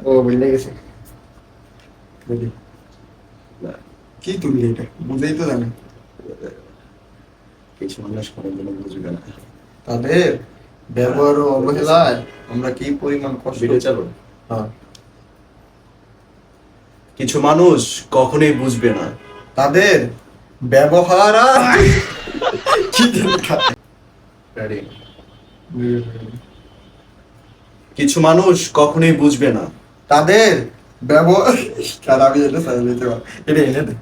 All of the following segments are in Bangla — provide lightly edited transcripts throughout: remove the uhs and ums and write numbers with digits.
ও বুঝলে গেছে বুঝলি কি তুললি এটা বুঝেই তো জানি কিছু মানুষ কোনোদিনও বুঝবে না। তাদের ব্যবহার ও অবহেলায় আমরা কি পরিমাণ কষ্ট ভিডিও চালু। হ্যাঁ। কিছু মানুষ কখনোই বুঝবে না তাদের ব্যবহার আর কি লেখা? Ready? কিছু মানুষ কখনোই বুঝবে না তাদের ব্যবহার কার আমি এটা চাই নিতে পারি এটা এনে দে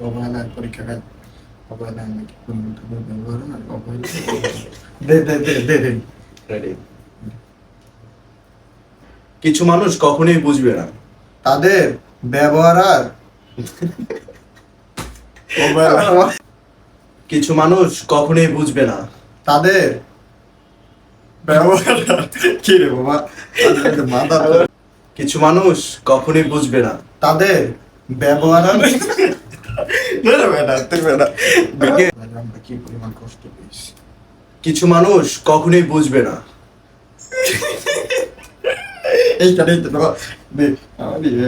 অবহেলার পরীক্ষা কাজ অবহেলা নাকি তাদের ব্যবহার আর অবহেলা দে দে দে দে দে Ready? কিছু মানুষ কখনোই বুঝবে না তাদের ব্যবহার আর অবহেলা কিছু মানুষ কখনোই বুঝবে না তাদের ব্যবহার আর কি রে বাবা তাদের মাথা কিছু মানুষ কখনোই বুঝবে না তাদের ব্যবহার আর না বেটা তুই বেটা আমরা কি পরিমাণ কষ্ট পেয়েছি কিছু মানুষ কখনোই বুঝবে না এইখানেই তো দে আমি রে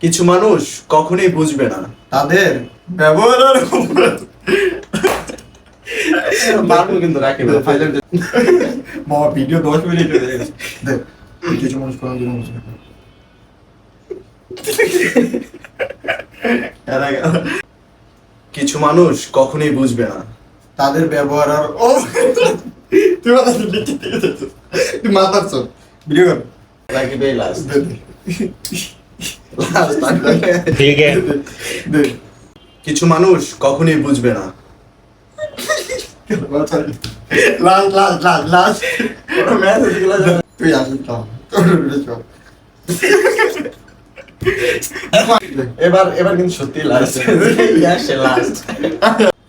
কিছু মানুষ কখনোই বুঝবে না তাদের ব্যবহার আর মারবো কিন্তু রাখি বাবা ভিডিও 10 মিনিট হয়ে গেছে দেখ কিছু মানুষ কোনো দিন বুঝবে না কিছু মানুষ কখনোই বুঝবে না তাদের ব্যবহার আর ও তুই মাথা লিখতে তুই মাথার চল ভিডিও কর রাখি ভাই লাস্ট ठीक है দে কিছু মানুষ কখনোই বুঝবে না লাস্ট লাস্ট লাস্ট লাস্ট তুই আসিস তো এবার এবার কিন্তু সত্যি লাস্ট লাস্ট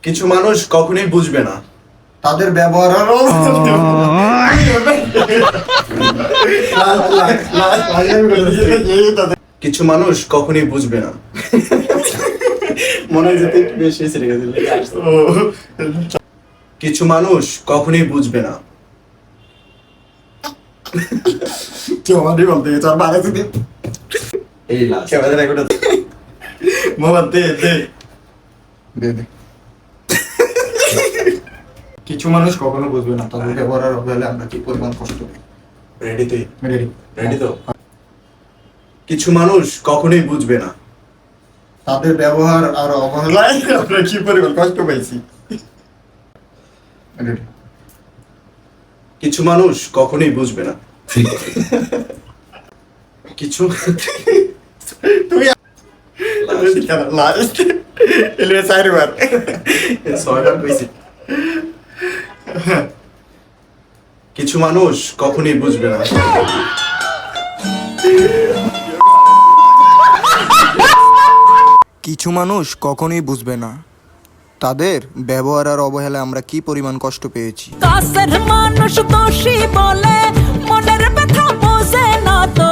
কিছু মানুষ কখনোই বুঝবে না তাদের ব্যবহার আর কিছু মানুষ কখনোই বুঝবে না মনে হয় যেতে একটু বেশি এসে রেখে দিলে কিছু মানুষ কখনোই বুঝবে না আমারই বলতে গেছে আর বাড়া যদি এই লাস্ট ক্যামেরা রেকর্ড মোবাইল দে দে দে দে কিছু মানুষ কখনো বুঝবে না তাদের ব্যবহার আর অবহেলায় আমরা কি পরিমাণ কষ্ট পাই রেডি তুই রেডি রেডি তো কিছু মানুষ কখনোই বুঝবে না তাদের ব্যবহার আর অবহেলায় আমরা কি পরিমাণ কষ্ট পাইছি রেডি কিছু মানুষ কখনোই বুঝবে না কিছু তুই লাস্ট এলে সাইরবার ছয়বার কইছি কিছু মানুষ কখনোই বুঝবে না কিছু মানুষ কখনোই বুঝবে না তাদের ব্যবহার আর অবহেলায় আমরা কি পরিমাণ কষ্ট পেয়েছি। কাছের মানুষ দোষী বলে মনের ব্যথা বোঝে না তো।